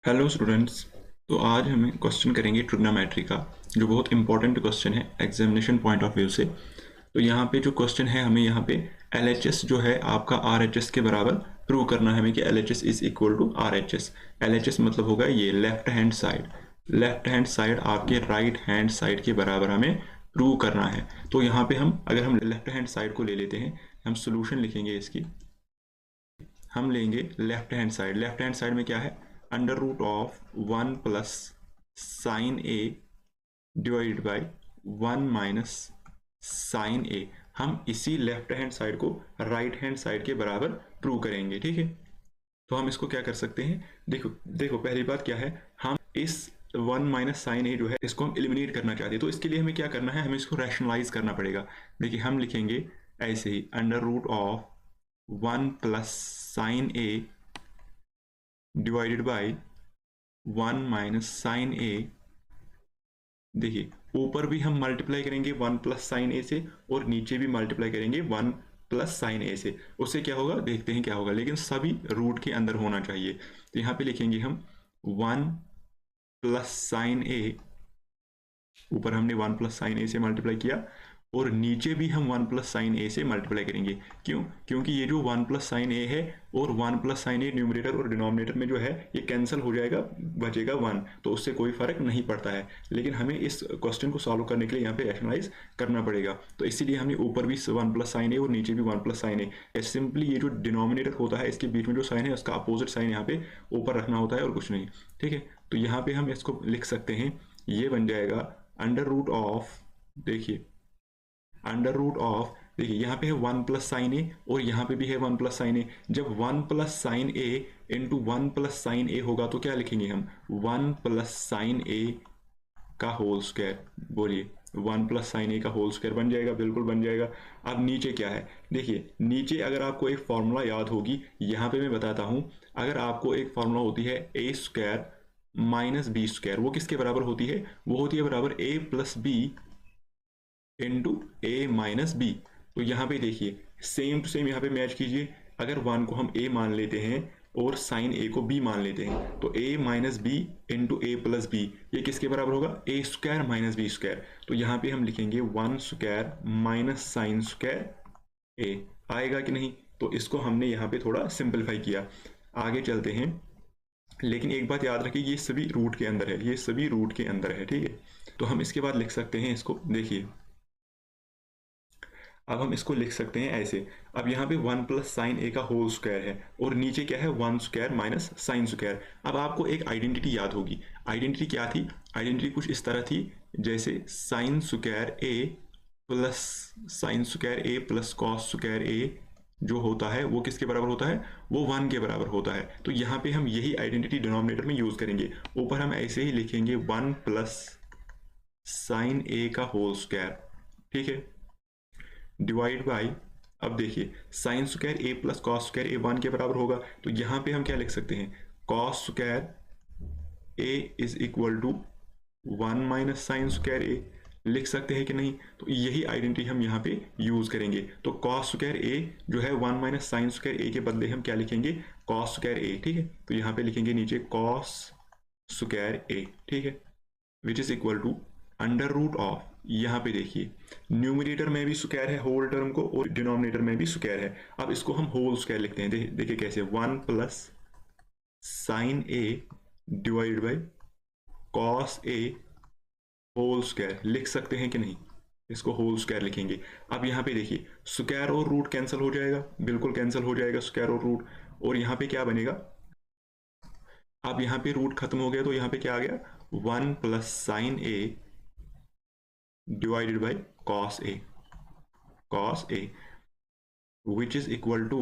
Hello students. तो आज हम क्वेश्चन करेंगे ट्रिग्नोमेट्री का, जो बहुत इंपॉर्टेंट क्वेश्चन है एग्जामिनेशन पॉइंट ऑफ व्यू से। तो यहाँ पे जो क्वेश्चन है, हमें यहाँ पे LHS जो है आपका RHS के बराबर प्रूव करना है हमें कि LHS is equal to RHS। LHS मतलब होगा ये left hand side, left hand side आपके राइट हैंड साइड के बराबर हमें प्रूव करना है। तो यहाँ पे अगर हम लेफ्ट हैंड साइड को ले लेते हैं, हम सोल्यूशन लिखेंगे इसकी। हम लेंगे left hand side. Left hand side में क्या है? Under root of 1 plus sine A divided by 1 minus sine A. हम इसी लेफ्ट हैंड साइड को राइट हैंड साइड के बराबर प्रूव करेंगे, ठीक है। तो हम इसको क्या कर सकते हैं, देखो देखो पहली बात क्या है, हम इस 1 माइनस साइन ए जो है इसको हम एलिमिनेट करना चाहते हैं। तो इसके लिए हमें क्या करना है, हमें इसको रैशनलाइज करना पड़ेगा। देखिए हम लिखेंगे ऐसे ही, under root of 1 plus sine A divided by 1 minus sine A. देखिए ऊपर भी हम मल्टीप्लाई करेंगे 1 प्लस साइन ए से, और नीचे भी मल्टीप्लाई करेंगे 1 प्लस साइन ए से। उससे क्या होगा देखते हैं क्या होगा, लेकिन सभी रूट के अंदर होना चाहिए। तो यहाँ पे लिखेंगे हम 1 प्लस साइन ए, ऊपर हमने 1 प्लस साइन ए से मल्टीप्लाई किया, और नीचे भी हम 1 प्लस साइन ए से मल्टीप्लाई करेंगे। क्यों? क्योंकि ये जो 1 प्लस साइन ए है और 1 प्लस साइन ए न्यूमरेटर और डिनोमिनेटर में जो है ये कैंसिल हो जाएगा, बचेगा 1, तो उससे कोई फर्क नहीं पड़ता है। लेकिन हमें इस क्वेश्चन को सॉल्व करने के लिए यहाँ पे रैशनलाइज करना पड़ेगा। तो इसीलिए हमने ऊपर भी 1 प्लस साइन ए और नीचे भी 1 प्लस साइन ए। सिंपली ये जो डिनोमिनेटर होता है इसके बीच में जो साइन है उसका अपोजिट साइन यहाँ पे ऊपर रखना होता है और कुछ नहीं, ठीक है। तो यहाँ पे हम इसको लिख सकते हैं, ये बन जाएगा अंडर रूट ऑफ, देखिए अंडर रूट ऑफ, देखिए यहाँ पे है 1 प्लस साइन ए और यहाँ पे भी है 1 प्लस साइन ए। जब 1 प्लस साइन ए इंटू 1 प्लस साइन ए होगा तो क्या लिखेंगे हम, 1 प्लस साइन ए का होल स्क्वायर। बोलिए 1 प्लस साइन ए का होल स्क्वायर बन जाएगा, बिल्कुल बन जाएगा। अब नीचे क्या है, देखिए नीचे अगर आपको एक फॉर्मूला याद होगी, यहाँ पे मैं बताता हूँ। अगर आपको एक फॉर्मूला होती है ए स्क्वायर माइनस बी स्क्वायर, वो किसके बराबर होती है, वो होती है बराबर ए प्लस बी इंटू ए माइनस बी। तो यहाँ पे देखिए सेम टू सेम यहाँ पे मैच कीजिए। अगर 1 को हम a मान लेते हैं और साइन a को b मान लेते हैं, तो a minus B into A plus B, ये किसके बराबर होगा, A square minus B square. तो यहाँ पे हम लिखेंगे 1 square minus sine square a, आएगा कि नहीं। तो इसको हमने यहाँ पे थोड़ा सिंपलीफाई किया। आगे चलते हैं, लेकिन एक बात याद रखिए, ये सभी रूट के अंदर है, ये सभी रूट के अंदर है, ठीक है। तो हम इसके बाद लिख सकते हैं इसको, देखिए अब हम इसको लिख सकते हैं ऐसे। अब यहाँ पे 1 प्लस साइन ए का होल स्क्वायर है और नीचे क्या है, 1 स्क्वायर माइनस साइन स्क्वायर। अब आपको एक आइडेंटिटी याद होगी। आइडेंटिटी क्या थी? आइडेंटिटी कुछ इस तरह थी, जैसे साइन स्क्वायर ए प्लस साइन स्क्वायर ए प्लस कॉस स्क्वायर ए जो होता है वो किसके बराबर होता है, वो 1 के बराबर होता है। तो यहाँ पे हम यही आइडेंटिटी डिनोमिनेटर में यूज करेंगे। ऊपर हम ऐसे ही लिखेंगे 1 प्लस साइन ए का होल स्क्वायर, ठीक है, डिवाइड बाई, अब देखिए साइन स्क्वायर ए प्लस कॉस स्क्वायर ए 1 के बराबर होगा। तो यहाँ पे हम क्या लिख सकते हैं, cos square A is equal to 1 minus sine square A, लिख सकते हैं कि नहीं। तो यही आइडेंटिटी हम यहाँ पे यूज करेंगे। तो कॉस स्क्वायर ए जो है 1 माइनस साइन स्क्वायर ए के बदले हम क्या लिखेंगे, कॉस स्क्वायर ए, ठीक है। तो यहाँ पे लिखेंगे नीचे कॉस स्क्वायर ए, ठीक है, which is equal to under root of, यहाँ पे देखिए न्यूमिनेटर में भी स्क्वायर है होल टर्म को और डिनोमिनेटर में भी स्क्वायर है। अब इसको हम होल स्क्वायर लिखते हैं। देखिए कैसे, 1 plus sine A divided by cos A whole square, लिख सकते हैं कि नहीं, इसको होल स्क्वायर लिखेंगे। अब यहाँ पे देखिए स्क्वायर और रूट कैंसिल हो जाएगा, बिल्कुल कैंसिल हो जाएगा स्क्वायर और रूट, और यहाँ पे क्या बनेगा, अब यहाँ पे रूट खत्म हो गया तो यहाँ पे क्या आ गया, 1 plus sine A divided by cos A which is equal to,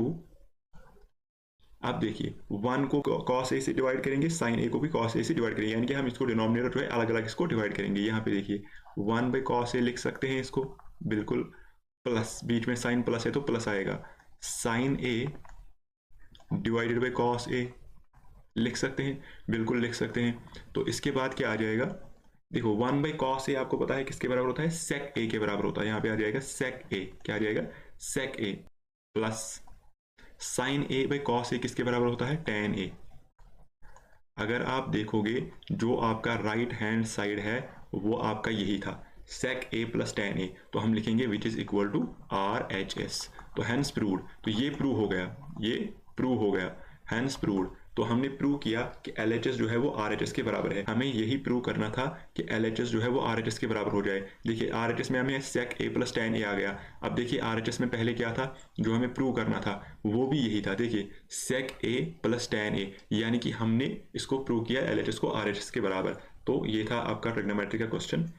अब देखिए 1 को कॉस ए से डिवाइड करेंगे, साइन ए को भी कॉस ए से डिवाइड करेंगे, यानी कि हम इसको डिनोमिनेटर जो है अलग अलग इसको डिवाइड करेंगे। यहाँ पे देखिए 1 बाई कॉस ए लिख सकते हैं इसको, बिल्कुल, प्लस बीच में साइन प्लस है तो प्लस आएगा, sine A divided by cos A लिख सकते हैं, बिल्कुल लिख सकते हैं। तो इसके बाद क्या आ जाएगा, देखो 1 बाई कॉस ए आपको पता है किसके बराबर होता है, सेक ए के बराबर होता है। यहाँ पे आ जाएगा सेक ए, क्या आ जाएगा, sec A, plus sine A by cos A किसके बराबर होता है, टेन ए। अगर आप देखोगे जो आपका राइट हैंड साइड है वो आपका यही था sec a plus tan a, तो हम लिखेंगे which is equal to RHS। तो हैंस प्रूव्ड, तो ये प्रूव हो गया, ये प्रूव हो गया, हैंस प्रूव्ड। तो हमने प्रूव किया कि LHS जो है वो RHS के बराबर है। हमें यही प्रूव करना था कि LHS जो है वो RHS के बराबर हो जाए। देखिए RHS में हमें sec a plus tan a आ गया। अब देखिए RHS में पहले क्या था जो हमें प्रूव करना था, वो भी यही था। देखिए sec a plus tan a, यानी कि हमने इसको प्रूव किया LHS को RHS के बराबर। तो ये था आपका ट्रिग्नोमेट्री का क्वेश्चन।